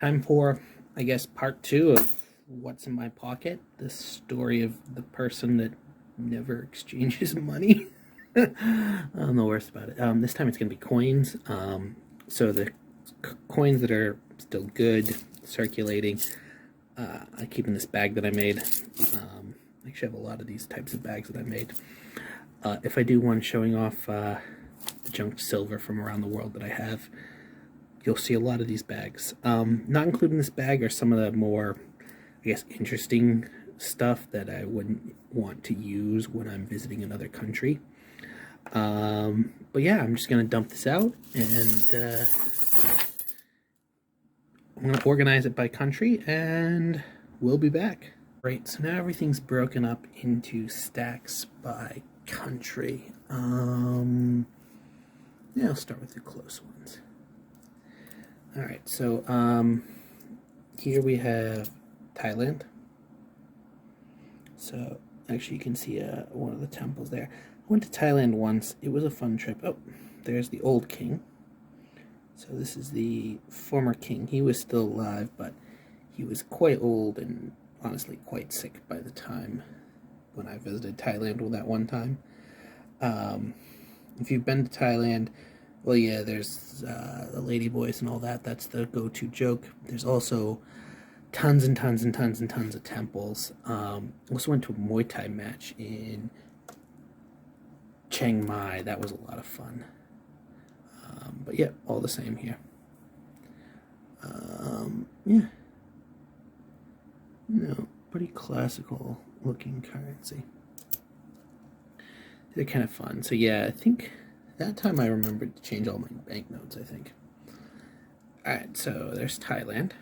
Time for, I guess, part 2 of What's in My Pocket, the story of the person that never exchanges money. I'm the worst about it. This time it's going to be coins. So the coins that are still good, circulating, I keep in this bag that I made. I actually have a lot of these types of bags that I made. If I do one showing off the junk silver from around the world that I have, you'll see a lot of these bags. Not including this bag are some of the more, I guess, interesting stuff that I wouldn't want to use when I'm visiting another country. But yeah, I'm just going to dump this out, and I'm going to organize it by country, and we'll be back. Right, so now everything's broken up into stacks by country. Yeah, I'll start with the close ones. Alright, so here we have Thailand. So actually you can see one of the temples there. I went to Thailand once. It was a fun trip. Oh, there's the old king. So this is the former king. He was still alive, but he was quite old and honestly quite sick by the time when I visited Thailand that one time. If you've been to Thailand, well, yeah, there's the lady boys and all that. That's the go-to joke. There's also tons and tons and tons and tons of temples. Also went to a Muay Thai match in Chiang Mai. That was a lot of fun. But yeah, all the same here. Yeah. No, pretty classical looking currency. They're kind of fun. So yeah, I think that time I remembered to change all my banknotes, I think. Alright, so there's Thailand.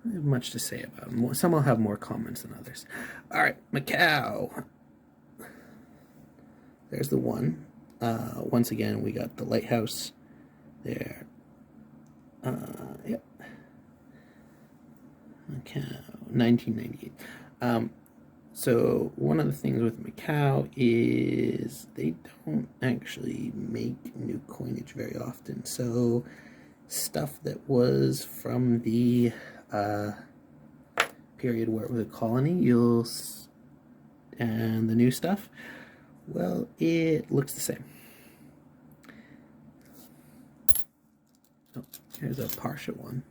I have much to say about them. Some will have more comments than others. Alright, Macau. There's the one. Once again, we got the lighthouse there. Yep. Macau, 1998. So one of the things with Macau is they don't actually make new coinage very often. So stuff that was from the period where it was a colony, and the new stuff, well, it looks the same. Oh, here's a partial one.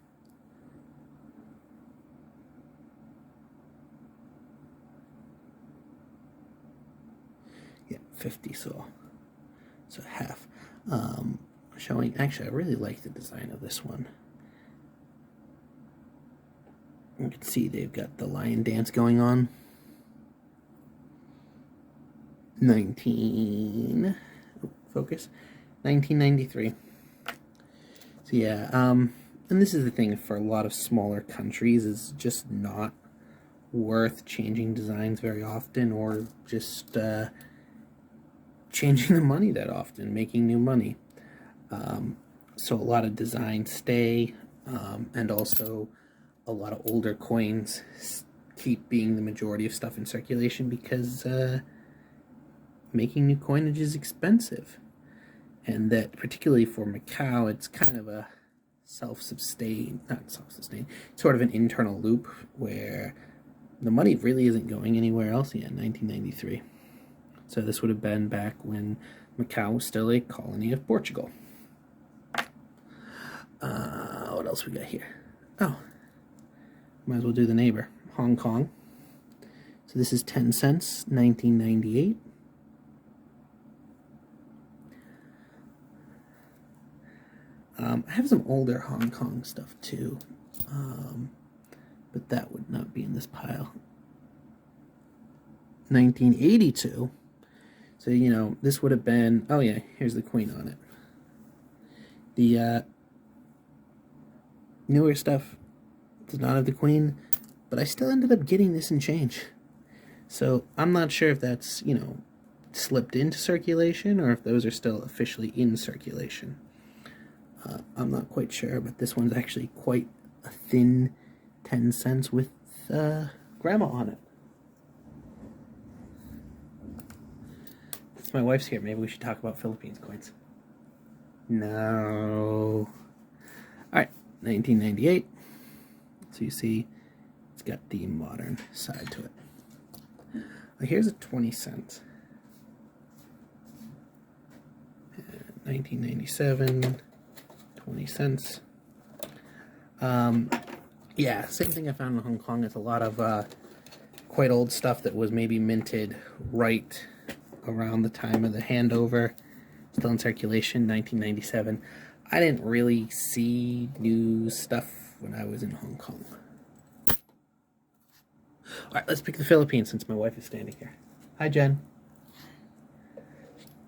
Yeah, 50 so half. Showing, actually, I really like the design of this one. You can see they've got the lion dance going on. 1993. So yeah, and this is the thing for a lot of smaller countries, is just not worth changing designs very often, or just changing the money that often, making new money. So a lot of designs stay, and also a lot of older coins keep being the majority of stuff in circulation, because making new coinage is expensive. And that, particularly for Macau, it's kind of a not self-sustained, sort of an internal loop where the money really isn't going anywhere else. Yeah, 1993. So this would have been back when Macau was still a colony of Portugal. What else we got here? Oh, might as well do the neighbor, Hong Kong. So this is 10 cents, 1998. I have some older Hong Kong stuff too, but that would not be in this pile. 1982. So, you know, this would have been, oh yeah, here's the queen on it. The newer stuff does not have the queen, but I still ended up getting this in change. So I'm not sure if that's, you know, slipped into circulation, or if those are still officially in circulation. I'm not quite sure, but this one's actually quite a thin 10 cents with grandma on it. My wife's here. Maybe we should talk about Philippines coins. No. Alright, 1998. So you see it's got the modern side to it. Here's a 20 cents. 1997, 20 cents. Yeah, same thing I found in Hong Kong. It's a lot of quite old stuff that was maybe minted right around the time of the handover. Still in circulation, 1997. I didn't really see new stuff when I was in Hong Kong. Alright, let's pick the Philippines since my wife is standing here. Hi, Jen.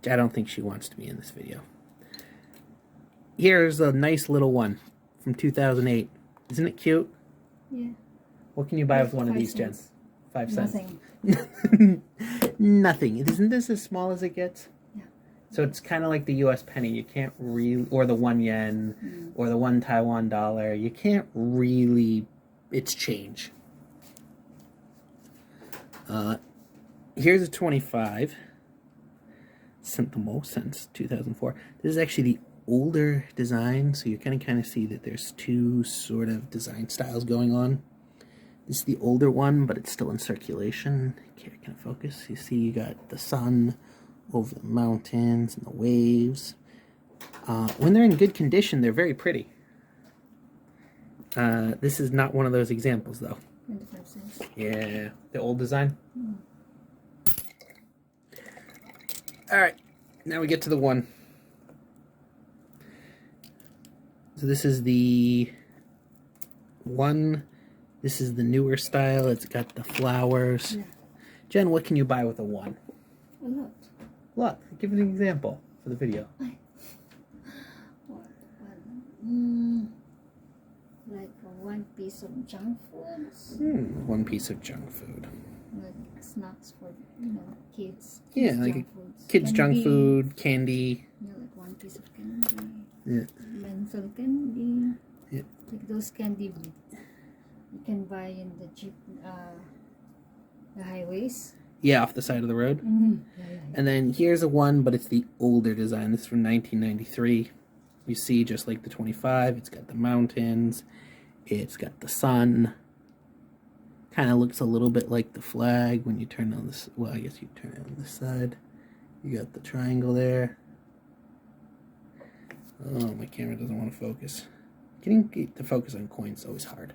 I don't think she wants to be in this video. Here's a nice little one from 2008. Isn't it cute? Yeah. What can you buy with one of these, Jen? 5 cents. Nothing. Nothing. Isn't this as small as it gets? Yeah. So it's kind of like the US penny. You can't really, or the 1 yen, or the 1 Taiwan dollar. You can't really, it's change. Here's a 25 centimo since 2004. This is actually the older design, so you kind of see that there's two sort of design styles going on. This is the older one, but it's still in circulation. Here, can I focus? You see you got the sun over the mountains and the waves. When they're in good condition, they're very pretty. This is not one of those examples, though. 25 cents. Yeah, the old design. Alright, now we get to the one. So this is the one. This is the newer style. It's got the flowers. Yeah. Jen, what can you buy with a one? A lot. Look, give an example for the video. Like one piece of junk food. One piece of junk food. Like snacks for, kids. Yeah, like kids' junk food, candy. Yeah, like one piece of candy. Yeah. Menthol candy. Yeah. Like those candy you can buy in the cheap, the highways. Yeah, off the side of the road. Yeah. And then here's a one, but it's the older design. This is from 1993. You see, just like the 25, it's got the mountains. It's got the sun. Kind of looks a little bit like the flag when you turn on this. Well, I guess you turn it on this side. You got the triangle there. Oh, my camera doesn't want to focus. Getting the focus on coins is always hard.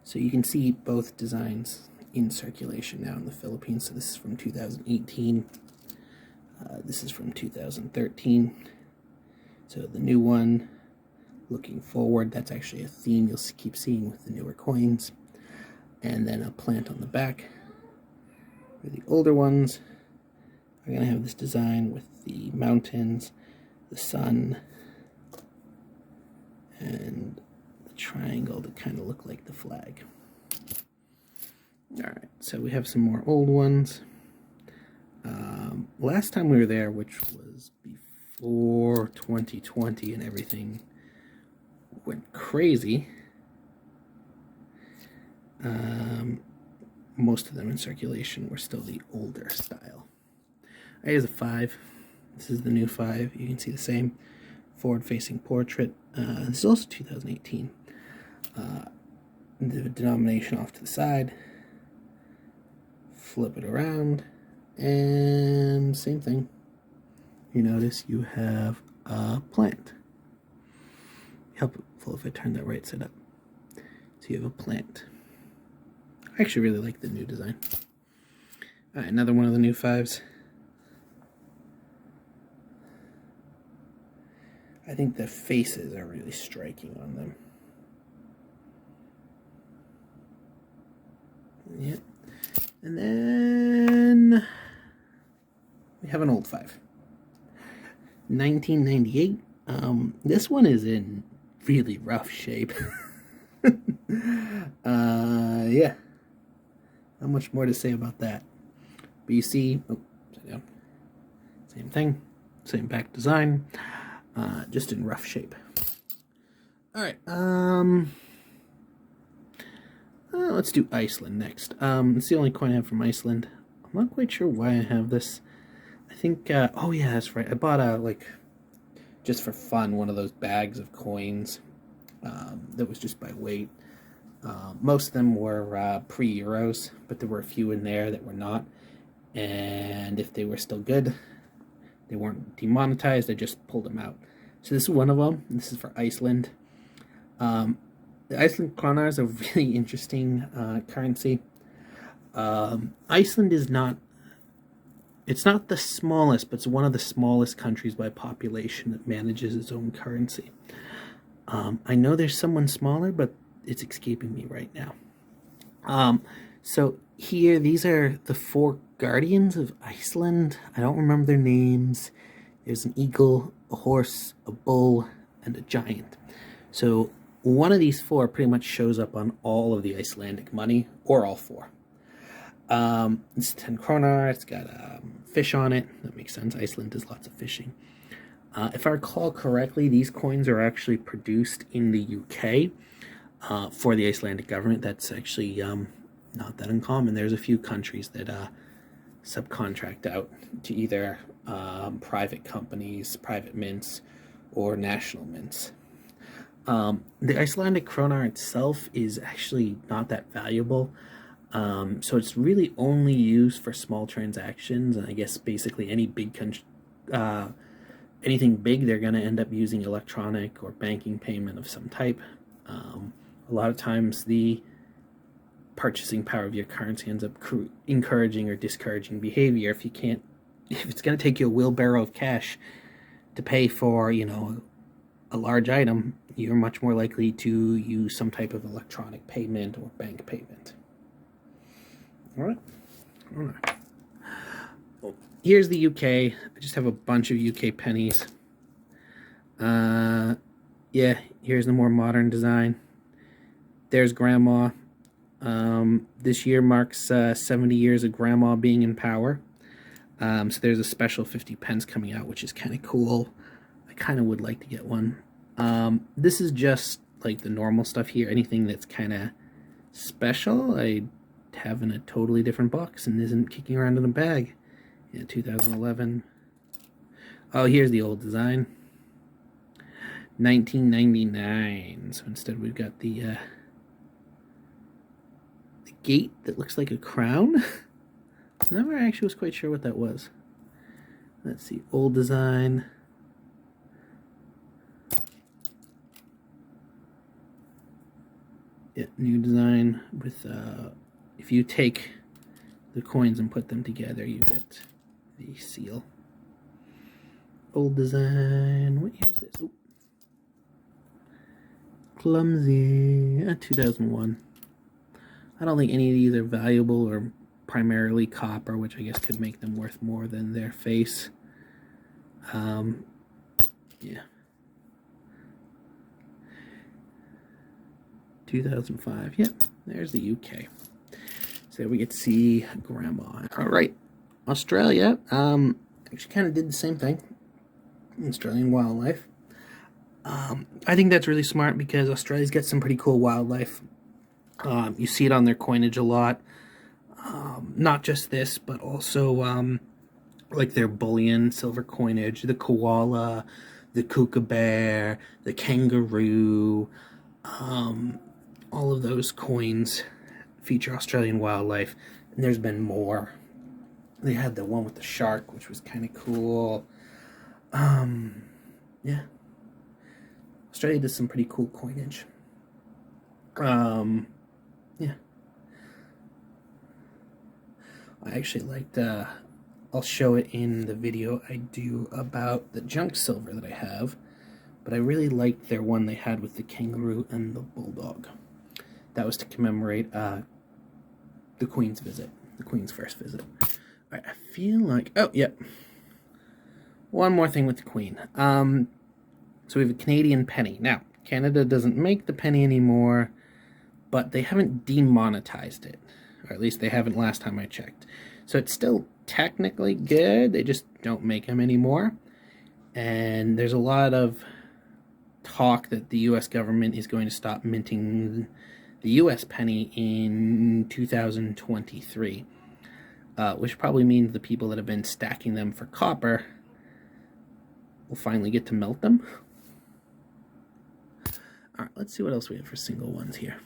So you can see both designs in circulation now in the Philippines. So this is from 2018. This is from 2013. So the new one, looking forward, that's actually a theme you'll keep seeing with the newer coins. And then a plant on the back. For the older ones, are going to have this design with the mountains, the sun, and the triangle to kind of look like the flag. Alright, so we have some more old ones. Last time we were there, which was before 2020 and everything went crazy, most of them in circulation were still the older style. Here's a 5. This is the new 5. You can see the same forward-facing portrait. This is also 2018. The denomination off to the side. Flip it around, and same thing. You notice you have a plant. Helpful if I turn that right side up. So you have a plant. I actually really like the new design. Alright, another one of the new 5s. I think the faces are really striking on them. Yep. And then we have an old 5. 1998. This one is in really rough shape. Yeah. Not much more to say about that. But you see, upside down. Same thing. Same back design. Just in rough shape. Alright, let's do Iceland next. It's the only coin I have from Iceland. I'm not quite sure why I have this. I think, oh yeah, that's right. I bought like, just for fun, one of those bags of coins that was just by weight. Most of them were pre-Euros, but there were a few in there that were not. And if they were still good, they weren't demonetized, I just pulled them out. So this is one of them. This is for Iceland. The Iceland Krona is a really interesting currency. Iceland is not, it's not the smallest, but it's one of the smallest countries by population that manages its own currency. I know there's someone smaller, but it's escaping me right now. So here, these are the 4 guardians of Iceland. I don't remember their names. There's an eagle, a horse, a bull, and a giant. So one of these 4 pretty much shows up on all of the Icelandic money, or all 4. It's 10 kroner. It's got fish on it. That makes sense. Iceland does lots of fishing. If I recall correctly, these coins are actually produced in the UK for the Icelandic government. That's actually not that uncommon. There's a few countries that subcontract out to either private companies, private mints, or national mints. The Icelandic krona itself is actually not that valuable. So it's really only used for small transactions, and I guess basically any big anything big, they're going to end up using electronic or banking payment of some type. A lot of times the purchasing power of your currency ends up encouraging or discouraging behavior. If it's going to take you a wheelbarrow of cash to pay for, a large item, you're much more likely to use some type of electronic payment or bank payment. All right. Here's the UK. I just have a bunch of UK pennies. Yeah, here's the more modern design. There's Grandma. This year marks 70 years of Grandma being in power. So there's a special 50 pence coming out, which is kind of cool. I kind of would like to get one. This is just like the normal stuff here. Anything that's kind of special, I have in a totally different box and isn't kicking around in a bag. Yeah, 2011. Oh, here's the old design. 1999. So instead we've got the gate that looks like a crown. I never actually was quite sure what that was. Let's see, old design. Yeah, new design with, if you take the coins and put them together, you get the seal. Old design, what year is this? Ooh. Clumsy, 2001. I don't think any of these are valuable or primarily copper, which I guess could make them worth more than their face. Yeah. 2005. Yep, there's the UK. So we get to see Grandma. All right, Australia. Actually, kind of did the same thing. Australian wildlife. I think that's really smart because Australia's got some pretty cool wildlife. You see it on their coinage a lot. Not just this, but also like their bullion, silver coinage, the koala, the kookaburra, the kangaroo. All of those coins feature Australian wildlife, and there's been more. They had the one with the shark, which was kind of cool. Yeah. Australia does some pretty cool coinage. Yeah. I actually liked, I'll show it in the video I do about the junk silver that I have, but I really liked their one they had with the kangaroo and the bulldog. That was to commemorate the Queen's visit, the Queen's first visit. All right, I feel like, oh, yep. One more thing with the Queen. So we have a Canadian penny. Now, Canada doesn't make the penny anymore, but they haven't demonetized it. Or at least they haven't last time I checked. So it's still technically good, they just don't make them anymore. And there's a lot of talk that the US government is going to stop minting the US penny in 2023. which probably means the people that have been stacking them for copper will finally get to melt them. All right, let's see what else we have for single ones here.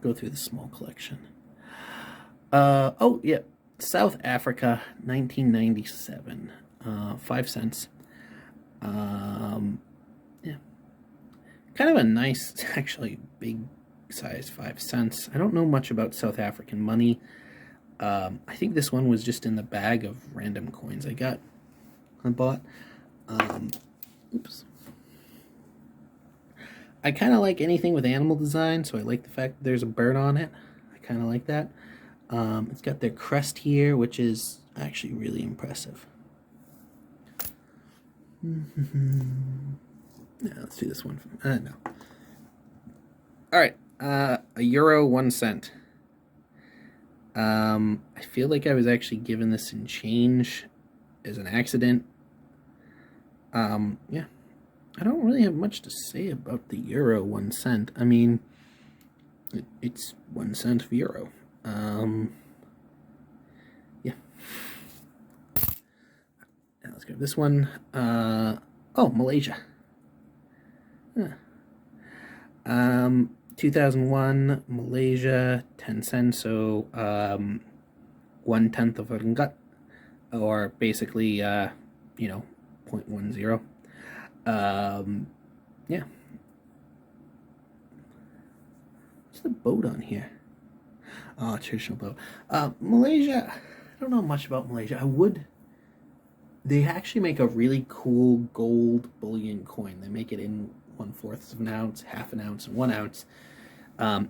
Go through the small collection. Oh, yeah. South Africa, 1997. 5 cents. Yeah. Kind of a nice, actually big size 5 cents. I don't know much about South African money. I think this one was just in the bag of random coins I bought. Oops. I kind of like anything with animal design, so I like the fact that there's a bird on it. I kind of like that. It's got their crest here, which is actually really impressive. Yeah, let's do this one. No. All right, a euro 1 cent. I feel like I was actually given this in change as an accident. Yeah. I don't really have much to say about the euro 1 cent. I mean, it's 1 cent of euro. Yeah. Now let's go this one. Oh, Malaysia. Yeah. 2001 Malaysia 10 cents, so 1/10 of a ringgit, or basically you know, 0.10. Yeah. What's the boat on here? Oh, traditional boat. Malaysia, I don't know much about Malaysia. They actually make a really cool gold bullion coin. They make it in 1/4 of an ounce, 1/2 ounce, and 1 ounce.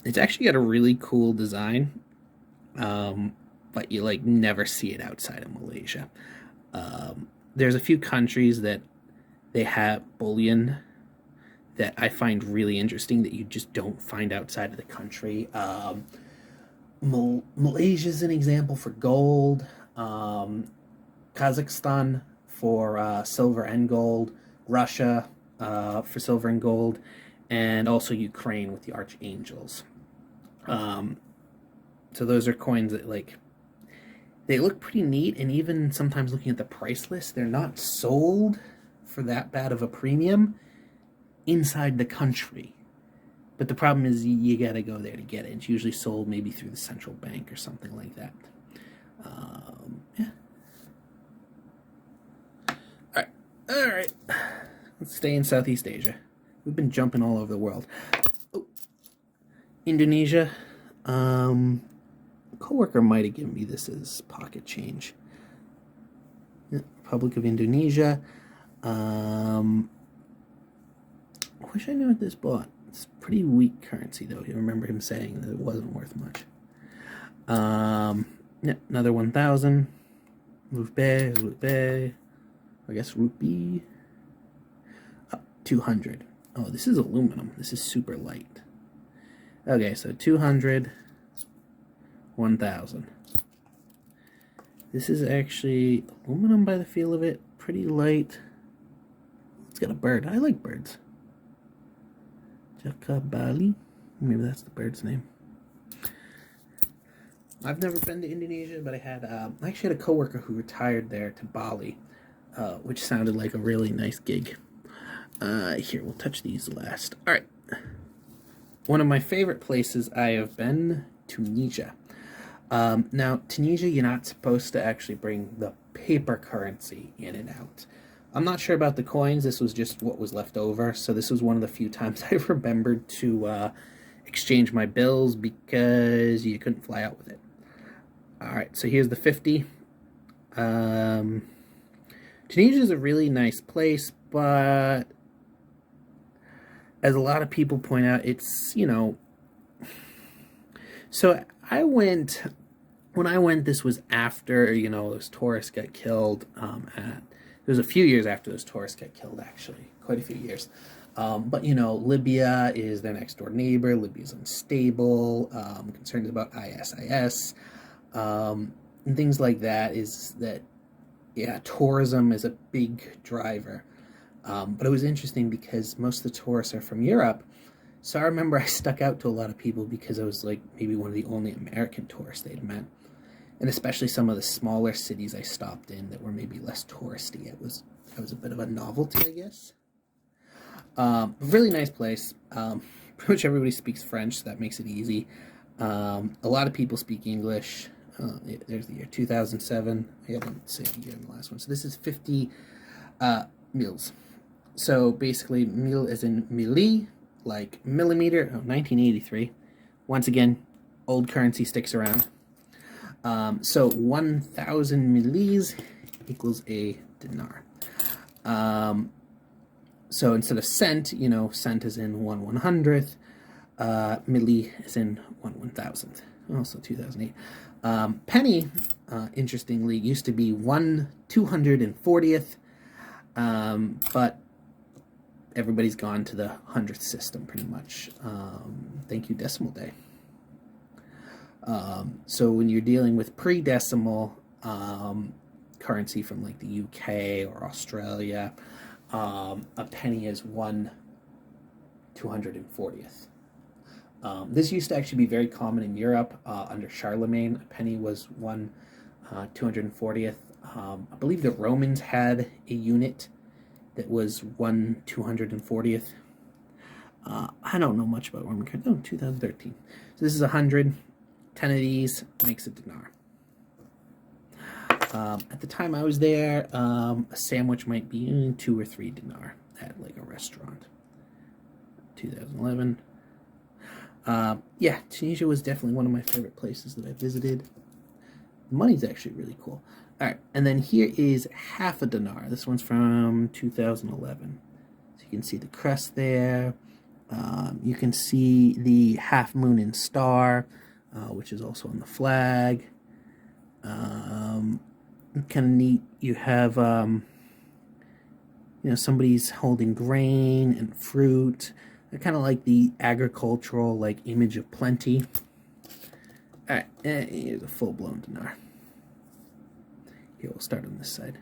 It's actually got a really cool design, but you like never see it outside of Malaysia. There's a few countries that they have bullion that I find really interesting that you just don't find outside of the country. Malaysia's an example for gold. Kazakhstan for silver and gold. Russia for silver and gold. And also Ukraine with the archangels. So those are coins that, like, they look pretty neat, and even sometimes looking at the price list, they're not sold for that bad of a premium inside the country. But the problem is you gotta go there to get it. It's usually sold maybe through the central bank or something like that. Yeah. All right. Let's stay in Southeast Asia. We've been jumping all over the world. Oh. Indonesia. A coworker might have given me this as pocket change. Yeah, Republic of Indonesia. I wish I knew what this bought. It's pretty weak currency, though. You remember him saying that it wasn't worth much. Yeah, another 1,000. Rupee. I guess rupee. 200. Oh, this is aluminum. This is super light. Okay, so 200, 1,000. This is actually aluminum by the feel of it. Pretty light. It's got a bird. I like birds. Jakabali. Maybe that's the bird's name. I've never been to Indonesia, but I actually had a coworker who retired there to Bali, which sounded like a really nice gig. Here, we'll touch these last. All right. One of my favorite places I have been, Tunisia. Now, Tunisia, you're not supposed to actually bring the paper currency in and out. I'm not sure about the coins. This was just what was left over. So this was one of the few times I remembered to exchange my bills because you couldn't fly out with it. All right, so here's the 50. Tunisia is a really nice place, but as a lot of people point out, it's, you know... So when I went, this was after, you know, those tourists got killed it was a few years after those tourists got killed, actually. Quite a few years. But, you know, Libya is their next door neighbor. Libya's unstable. Concerns about ISIS. And things like that is that, yeah, tourism is a big driver. But it was interesting because most of the tourists are from Europe. So I remember I stuck out to a lot of people because I was like maybe one of the only American tourists they'd met. and especially some of the smaller cities I stopped in that were maybe less touristy. It was a bit of a novelty, I guess. Really nice place. Pretty much everybody speaks French, so that makes it easy. A lot of people speak English. There's the year 2007. I didn't say the year in the last one. So this is 50 mils. So basically, mil is in milli, like millimeter. 1983. Once again, old currency sticks around. So 1,000 millis equals a dinar. So instead of cent, you know, cent is in 1/100th, milli is in 1/1000th. Also 2008. Penny, interestingly, used to be 1/240th, but everybody's gone to the hundredth system pretty much. Thank you, decimal day. So when you're dealing with pre-decimal currency from like the UK or Australia, a penny is 1/240th. This used to actually be very common in Europe under Charlemagne. A penny was 1/240th. I believe the Romans had a unit that was 1/240th. I don't know much about Roman currency. No, 2013. So this is 100. 10 of these makes a dinar. At the time I was there, a sandwich might be 2 or 3 dinar at like a restaurant. 2011. Yeah, Tunisia was definitely one of my favorite places that I visited. The money's actually really cool. All right, and then here is half a dinar. This one's from 2011. So you can see the crest there. You can see the half moon and star, which is also on the flag. Kind of neat. You have, you know, somebody's holding grain and fruit. I kind of like the agricultural, like, image of plenty. All right, and here's a full-blown dinar. Here, we'll start on this side.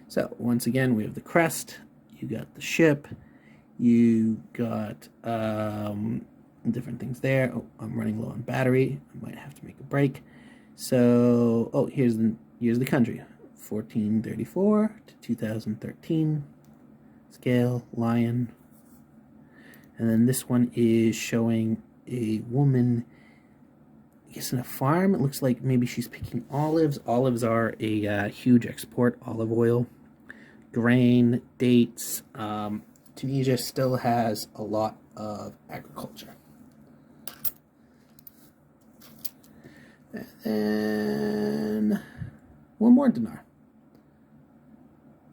So, once again, we have the crest. You got the ship. You got different things there. Oh, I'm running low on battery. I might have to make a break. So, oh, here's the country. 1434 to 2013. Scale, lion. And then this one is showing a woman, I guess, in a farm. It looks like maybe she's picking olives. Olives are a huge export. Olive oil, grain, dates. Tunisia still has a lot of agriculture. And then one more dinar.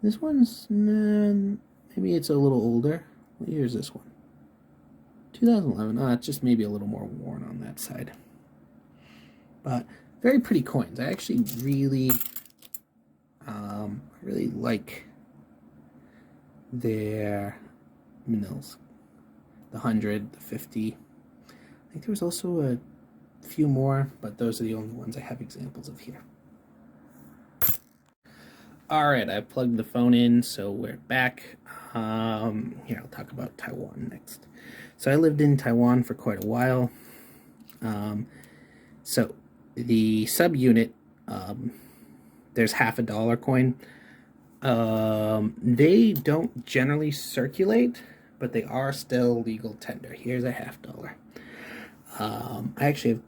This one's, maybe it's a little older. What year is this one? 2011. It's just maybe a little more worn on that side. But very pretty coins. I actually really like their mils. The 100, the 50. I think there was also a few more, but those are the only ones I have examples of here. Alright, I plugged the phone in, so we're back. Here, I'll talk about Taiwan next. So I lived in Taiwan for quite a while. So the subunit, there's half a dollar coin. They don't generally circulate, but they are still legal tender. Here's a half dollar. I actually have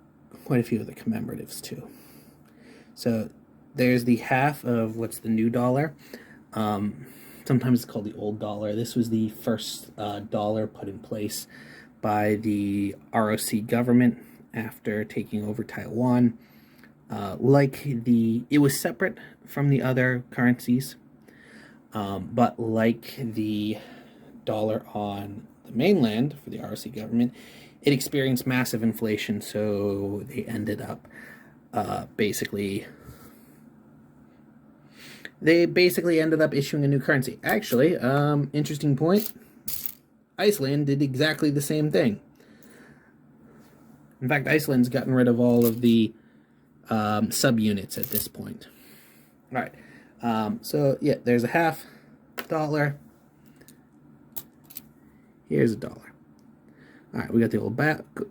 quite a few of the commemoratives too. So there's the half of what's the new dollar. Sometimes it's called the old dollar. This was the first dollar put in place by the ROC government after taking over Taiwan. It was separate from the other currencies, but like the dollar on the mainland for the ROC government, it experienced massive inflation, so they ended up basically ended up issuing a new currency. Actually, interesting point, Iceland did exactly the same thing. In fact, Iceland's gotten rid of all of the subunits at this point. All right, so yeah, there's a half dollar. Here's a dollar. All right, we got the old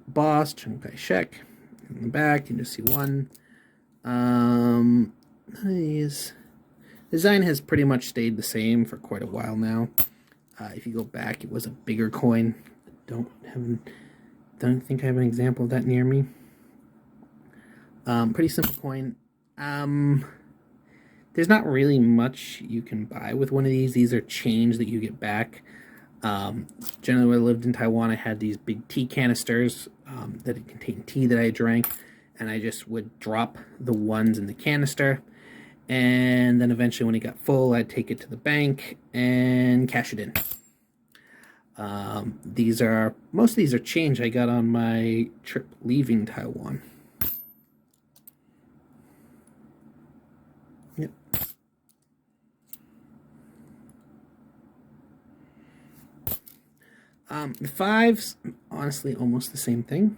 boss, Chiang Kai-shek. In the back, you can just see one. None of these. Design has pretty much stayed the same for quite a while now. If you go back, it was a bigger coin. Don't think I have an example of that near me. Pretty simple coin. There's not really much you can buy with one of these. These are change that you get back. Generally, when I lived in Taiwan, I had these big tea canisters that contained tea that I drank, and I just would drop the ones in the canister, and then eventually when it got full, I'd take it to the bank and cash it in. Most of these are change I got on my trip leaving Taiwan. Yep. The fives, honestly, almost the same thing.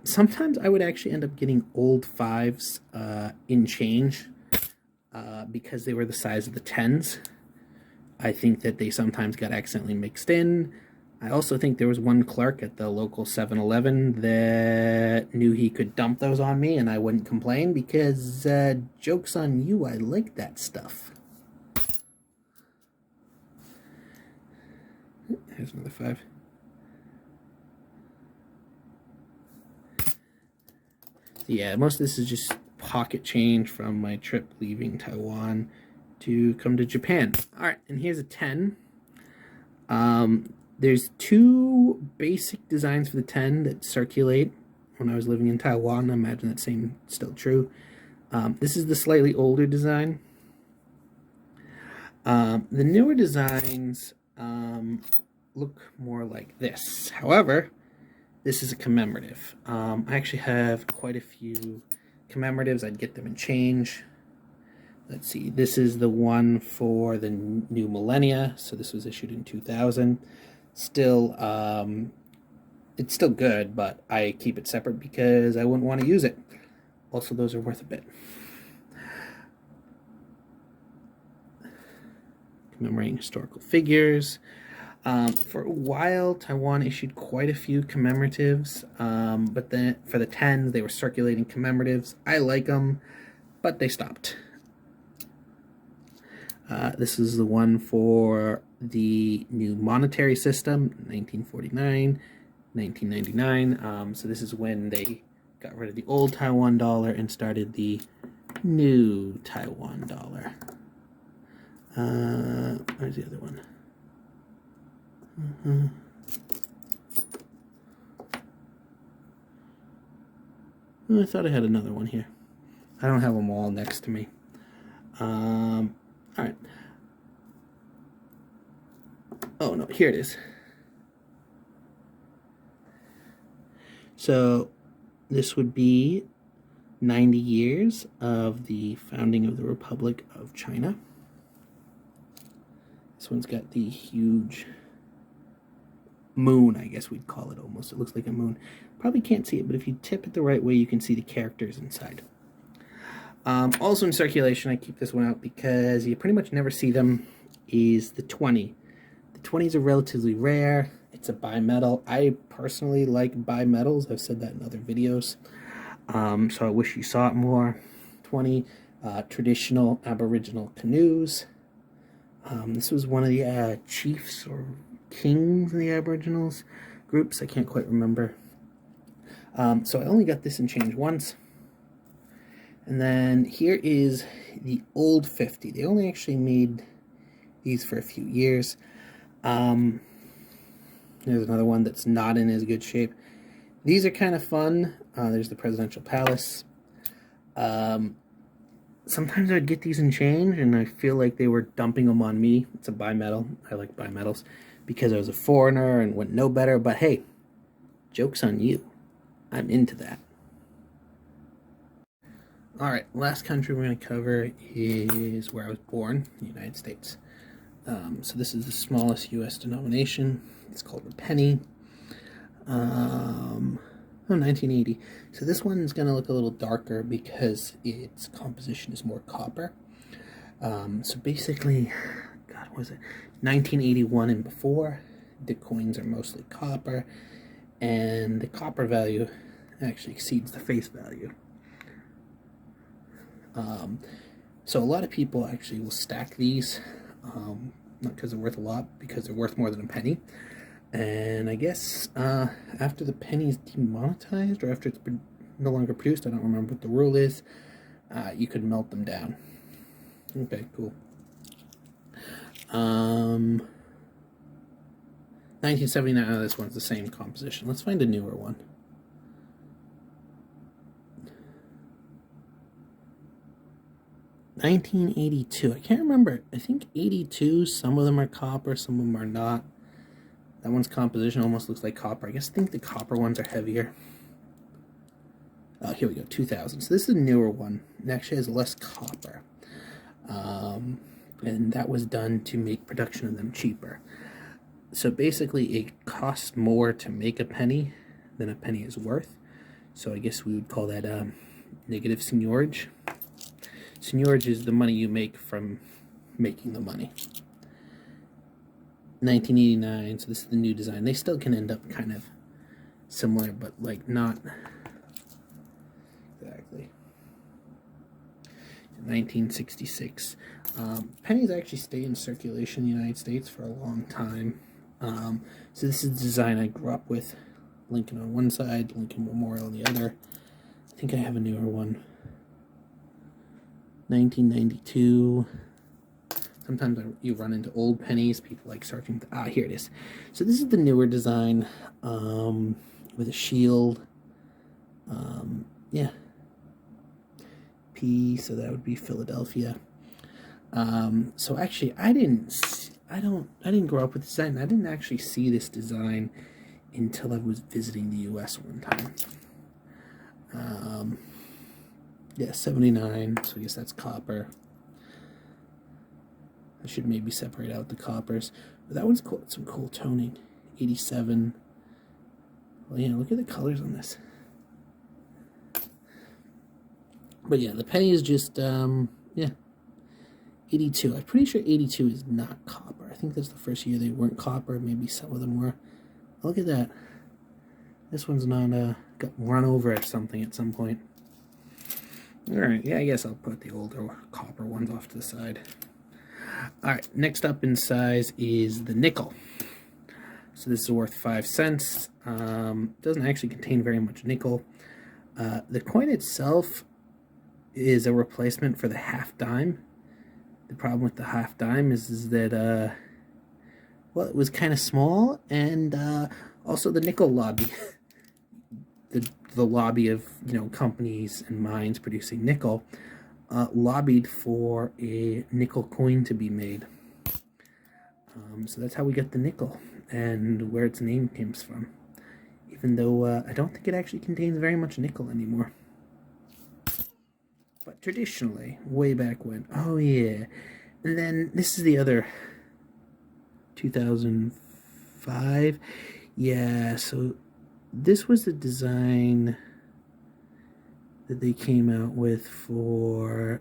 Sometimes I would actually end up getting old fives in change because they were the size of the tens. I think that they sometimes got accidentally mixed in. I also think there was one clerk at the local 7-Eleven that knew he could dump those on me and I wouldn't complain because joke's on you, I like that stuff. Here's another five. Yeah, most of this is just pocket change from my trip leaving Taiwan to come to Japan. Alright, and here's a 10. There's two basic designs for the 10 that circulate when I was living in Taiwan. I imagine that same still true. This is the slightly older design. The newer designs look more like this. However, this is a commemorative. I actually have quite a few commemoratives. I'd get them in change. Let's see, this is the one for the new millennia. So this was issued in 2000. Still, it's still good, but I keep it separate because I wouldn't want to use it. Also, those are worth a bit. Commemorating historical figures. For a while, Taiwan issued quite a few commemoratives, but then for the 10s, they were circulating commemoratives. I like them, but they stopped. This is the one for the new monetary system, 1949, 1999. So this is when they got rid of the old Taiwan dollar and started the new Taiwan dollar. Where's the other one? I thought I had another one here. I don't have them all next to me. Alright. Oh no, here it is. So this would be 90 years of the founding of the Republic of China. This one's got the huge moon, I guess we'd call it almost. It looks like a moon. Probably can't see it, but if you tip it the right way, you can see the characters inside. Also in circulation, I keep this one out because you pretty much never see them, is the 20. The 20s are relatively rare. It's a bimetal. I personally like bimetals. I've said that in other videos. So I wish you saw it more. 20 traditional Aboriginal canoes. This was one of the chiefs or kings of the Aboriginals groups. I can't quite remember. So I only got this in change once. And then here is the old 50. They only actually made these for a few years. There's another one that's not in as good shape. These are kind of fun. There's the Presidential Palace. Sometimes I'd get these in change, and I feel like they were dumping them on me. It's a bimetal. I like bimetals because I was a foreigner and wouldn't know better. But hey, joke's on you. I'm into that. Alright, last country we're going to cover is where I was born, the United States. So this is the smallest U.S. denomination. It's called a penny. 1980. So this one's going to look a little darker because its composition is more copper. So basically, God, what was it? 1981 and before, the coins are mostly copper, and the copper value actually exceeds the face value. So a lot of people actually will stack these, not because they're worth a lot, because they're worth more than a penny. And I guess after the penny is demonetized, or after it's no longer produced, I don't remember what the rule is, you could melt them down. Okay, cool. 1979, oh, this one's the same composition. Let's find a newer one. $1982. I can't remember. I think 82, some of them are copper, some of them are not. That one's composition almost looks like copper. I think the copper ones are heavier. Oh, here we go, 2000. So this is a newer one. It actually has less copper. And that was done to make production of them cheaper. So basically it costs more to make a penny than a penny is worth. So I guess we would call that negative seigniorage. Seigniorage is the money you make from making the money. 1989, so this is the new design. They still can end up kind of similar, but like not exactly. 1966. Pennies actually stay in circulation in the United States for a long time. So this is the design I grew up with. Lincoln on one side, Lincoln Memorial on the other. I think I have a newer one. 1992. Sometimes you run into old pennies. People like searching. Here it is. So this is the newer design with a shield. Yeah. P. So that would be Philadelphia. So actually, I didn't grow up with this design. I didn't actually see this design until I was visiting the U.S. one time. Yeah, 79. So I guess that's copper. I should maybe separate out the coppers. But that one's cool. It's some cool toning. 87. Well, yeah, look at the colors on this. But yeah, the penny is just, yeah. 82. I'm pretty sure 82 is not copper. I think that's the first year they weren't copper. Maybe some of them were. Look at that. This one's not, got run over or something at some point. Alright, yeah, I guess I'll put the older copper ones off to the side. Alright, next up in size is the nickel. So this is worth 5 cents. Doesn't actually contain very much nickel. The coin itself is a replacement for the half dime. The problem with the half dime is that, well, it was kind of small, and also the nickel lobby. The lobby of, companies and mines producing nickel lobbied for a nickel coin to be made. So that's how we get the nickel and where its name comes from. Even though I don't think it actually contains very much nickel anymore. But traditionally, way back when, oh yeah. And then this is the other 2005. Yeah, so this was the design that they came out with for,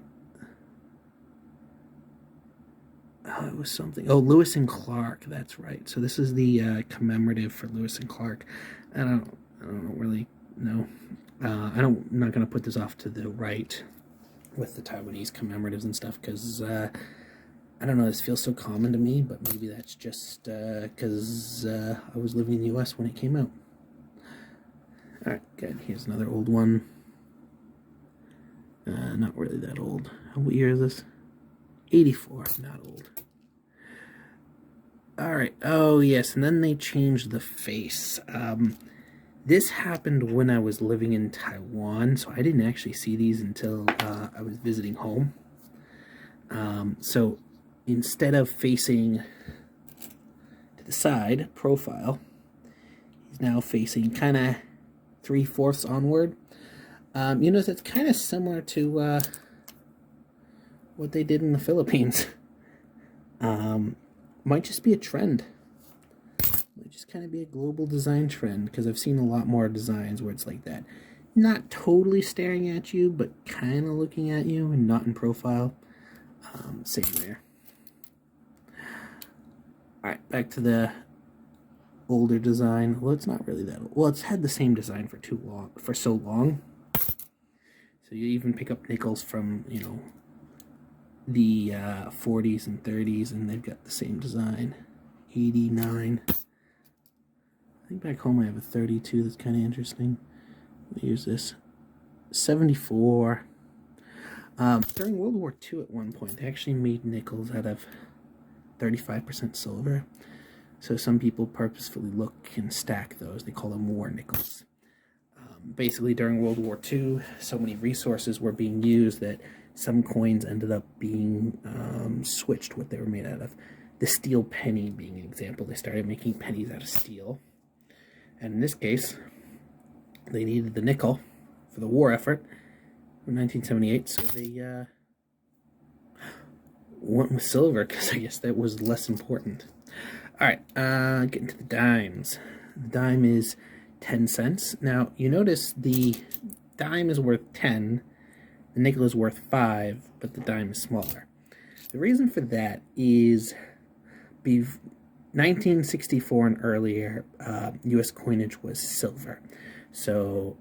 it was something, Lewis and Clark, that's right. So this is the commemorative for Lewis and Clark. I don't really know. I'm not going to put this off to the right with the Taiwanese commemoratives and stuff, because I don't know, this feels so common to me, but maybe that's just because I was living in the US when it came out. Alright, good. Here's another old one. Not really that old. What year is this? 84, not old. Alright, oh yes, and then they changed the face. This happened when I was living in Taiwan, so I didn't actually see these until I was visiting home. So instead of facing to the side, profile, he's now facing kind of 3/4 onward. You notice it's kind of similar to what they did in the Philippines. Might just be a trend. Might just kind of be a global design trend, because I've seen a lot more designs where it's like that. Not totally staring at you, but kind of looking at you and not in profile. Same there. Alright, back to the older design. Well, it's not really that old. Well, it's had the same design for so long. So So you even pick up nickels from, you know, the 40s and 30s, and they've got the same design. 89. I think back home I have a 32 that's kind of interesting. Here's this. 74. During World War II at one point, they actually made nickels out of 35% silver. So some people purposefully look and stack those. They call them war nickels. Basically, during World War II, so many resources were being used that some coins ended up being switched what they were made out of. The steel penny being an example. They started making pennies out of steel. And in this case, they needed the nickel for the war effort in 1978, so they went with silver because I guess that was less important. Alright, getting to the dimes. The dime is 10 cents. Now, you notice the dime is worth 10, the nickel is worth 5, but the dime is smaller. The reason for that is 1964 and earlier, U.S. coinage was silver. So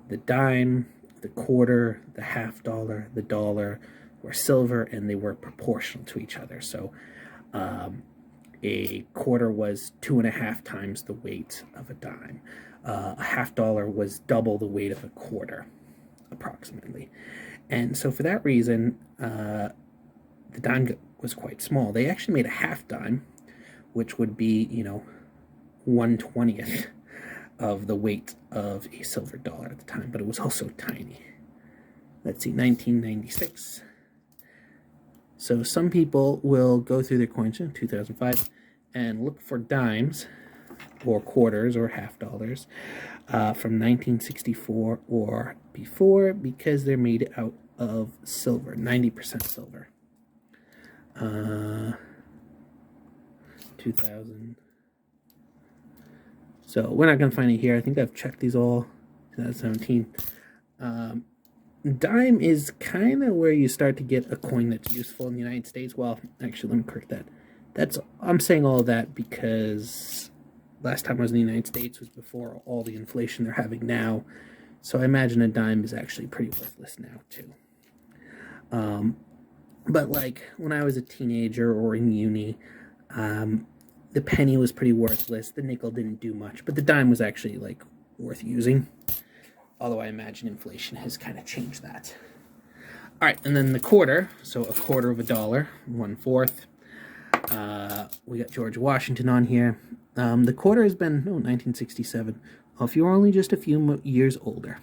the dime, the quarter, the half dollar, the dollar were silver, and they were proportional to each other. So a quarter was 2.5 times the weight of a dime. A half dollar was double the weight of a quarter, approximately. And so for that reason, the dime was quite small. They actually made a half dime, which would be, you know, 1/20th of the weight of a silver dollar at the time, but it was also tiny. Let's see, 1996. So some people will go through their coins in 2005 and look for dimes or quarters or half dollars from 1964 or before, because they're made out of silver, 90% silver. 2000. So we're not going to find it here. I think I've checked these all. 2017. Dime is kind of where you start to get a coin that's useful in the United States. Well, actually, let me correct that. I'm saying all of that because last time I was in the United States was before all the inflation they're having now. So I imagine a dime is actually pretty worthless now too. But like when I was a teenager or in uni, the penny was pretty worthless. The nickel didn't do much, but the dime was actually like worth using. Although I imagine inflation has kind of changed that. All right, and then the quarter. So a quarter of a dollar, 1/4. We got George Washington on here. The quarter has been 1967. Well, if you're only just a few years older.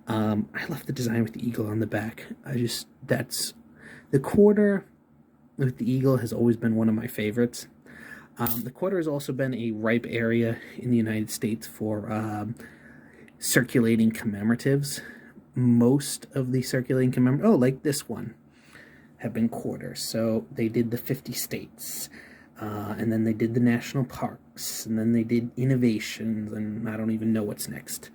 I love the design with the eagle on the back. The quarter with the eagle has always been one of my favorites. The quarter has also been a ripe area in the United States for circulating commemoratives. Most of the circulating commemoratives, like this one, have been quarters. So they did the 50 states, and then they did the national parks, and then they did innovations, and I don't even know what's next.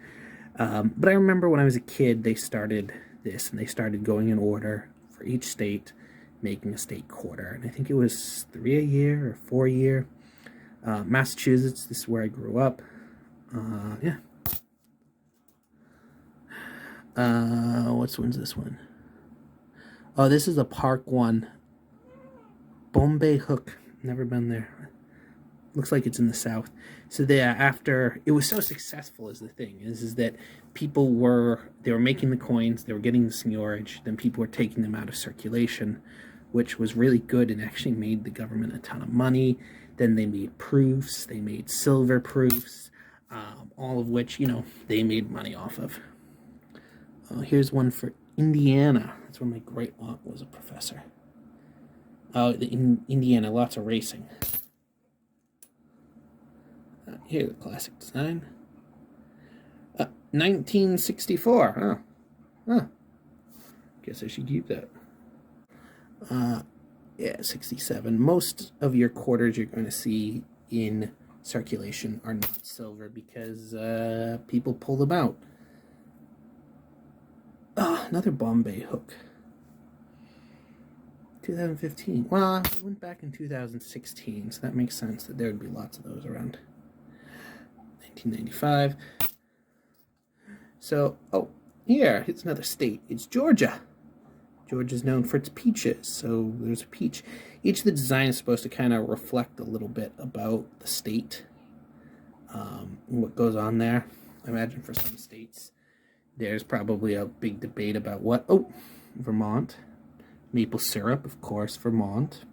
But I remember when I was a kid, they started this, and they started going in order for each state, making a state quarter. And I think it was 3 a year or 4 a year. Massachusetts, this is where I grew up. Yeah. When's this one? Oh, this is a Park 1. Bombay Hook. Never been there. Looks like it's in the south. So after it was so successful, is the thing is that people were making the coins, they were getting the seigniorage, then people were taking them out of circulation, which was really good and actually made the government a ton of money. Then they made proofs, they made silver proofs, all of which, they made money off of. Here's one for Indiana. That's where my great aunt was a professor. In Indiana, lots of racing. Here's the classic design. 1964. Huh. Guess I should keep that. Yeah, 67. Most of your quarters you're going to see in circulation are not silver because people pull them out. Another Bombay Hook. 2015. Well, we went back in 2016, so that makes sense that there would be lots of those around. 1995. So, here, it's another state. It's Georgia. Georgia's known for its peaches, so there's a peach. Each of the designs is supposed to kind of reflect a little bit about the state, what goes on there. I imagine for some states, there's probably a big debate about what. Oh, Vermont. Maple syrup, of course, Vermont.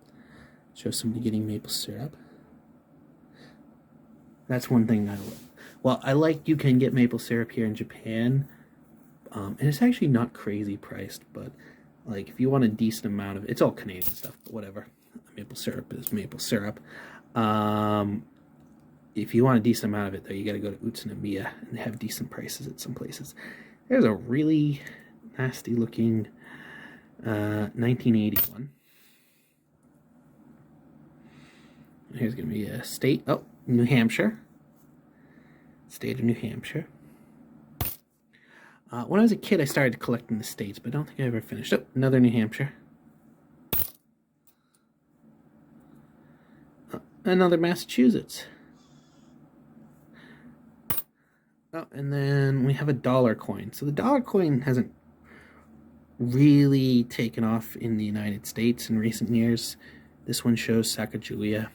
Show somebody getting maple syrup. That's one thing I like you can get maple syrup here in Japan, and it's actually not crazy priced, but like if you want a decent amount of it, it's all Canadian stuff, but whatever. Maple syrup is maple syrup. If you want a decent amount of it, though, you got to go to Utsunomiya, and they have decent prices at some places. There's a really nasty looking 1981. Here's going to be a state. Oh, New Hampshire. State of New Hampshire. When I was a kid, I started collecting the states, but I don't think I ever finished. Oh, another New Hampshire. Another Massachusetts. Oh, and then we have a dollar coin. So the dollar coin hasn't really taken off in the United States in recent years. This one shows Sacagawea.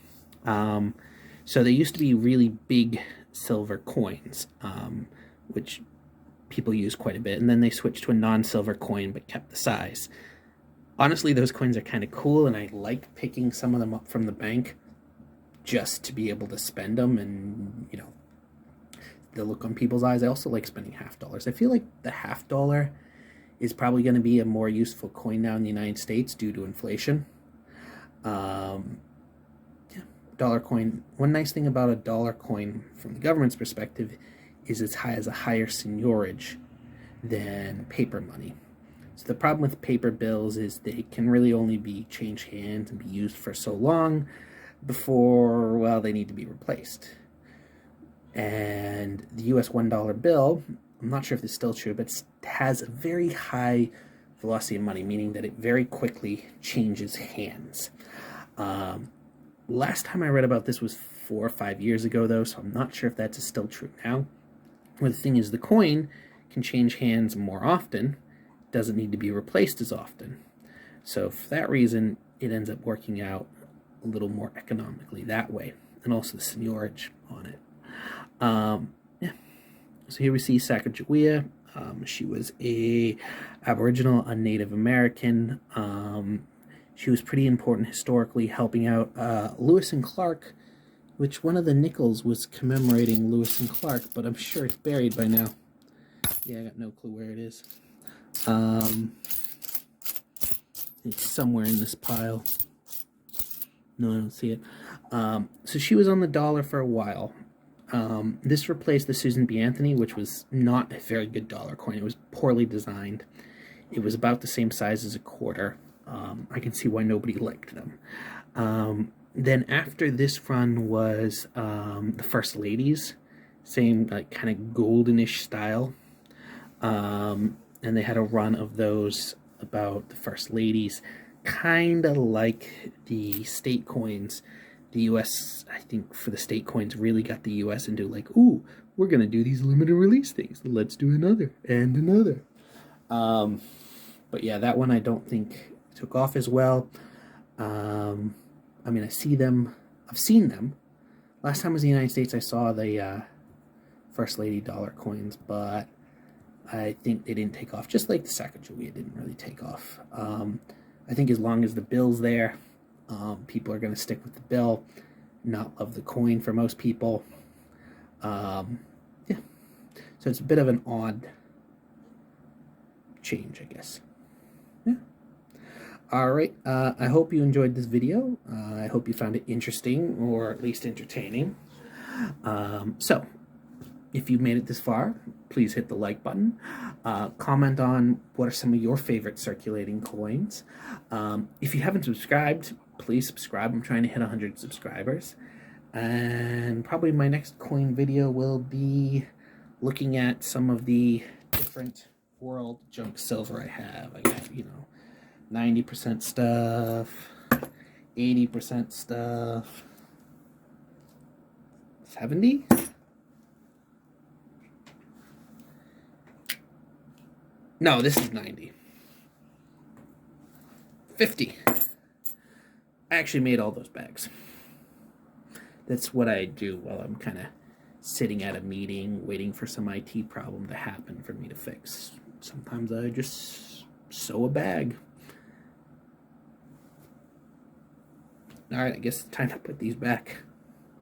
So they used to be really big silver coins, which people use quite a bit, and then they switched to a non-silver coin but kept the size. Honestly, those coins are kind of cool, and I like picking some of them up from the bank just to be able to spend them, and you know, the look on people's eyes. I also like spending $50. I feel like the $50 is probably going to be a more useful coin now in the United States due to inflation. Dollar coin. One nice thing about a dollar coin from the government's perspective is it has a higher seigniorage than paper money. So the problem with paper bills is they can really only be changed hands and be used for so long before, well, they need to be replaced. And the US $1 bill, I'm not sure if this is still true, but it has a very high velocity of money, meaning that it very quickly changes hands. Last time I read about this was 4 or 5 years ago, though, so I'm not sure if that's still true now. Well, the thing is, the coin can change hands more often, doesn't need to be replaced as often. So for that reason, it ends up working out a little more economically that way, and also the seigniorage on it. So here we see Sacagawea. She was a Aboriginal, a Native American. She was pretty important historically, helping out Lewis and Clark, which one of the nickels was commemorating Lewis and Clark, but I'm sure it's buried by now. Yeah, I got no clue where it is. It's somewhere in this pile. No, I don't see it. So she was on the dollar for a while. This replaced the Susan B. Anthony, which was not a very good dollar coin. It was poorly designed. It was about the same size as a quarter. I can see why nobody liked them. Then after this run was the First Ladies, same like kind of goldenish style. And they had a run of those about the First Ladies, kind of like the state coins. The US, I think, for the state coins, really got the US into like, ooh, we're going to do these limited release things. Let's do another and another. But yeah, that one I don't think took off as well. I mean, I've seen them. Last time I was in the United States, I saw the First Lady dollar coins, but I think they didn't take off. Just like the Sacagawea didn't really take off. I think as long as the bill's there, people are going to stick with the bill, not love the coin for most people. Yeah. So it's a bit of an odd change, I guess. Yeah. All right. I hope you enjoyed this video. I hope you found it interesting, or at least entertaining. So if you've made it this far, please hit the like button. Comment on what are some of your favorite circulating coins. If you haven't subscribed, please subscribe. I'm trying to hit 100 subscribers. And probably my next coin video will be looking at some of the different world junk silver I have. I got, 90% stuff, 80% stuff, 70? No, this is 90. 50. I actually made all those bags. That's what I do while I'm kind of sitting at a meeting waiting for some IT problem to happen for me to fix. Sometimes I just sew a bag. Alright, I guess it's time to put these back.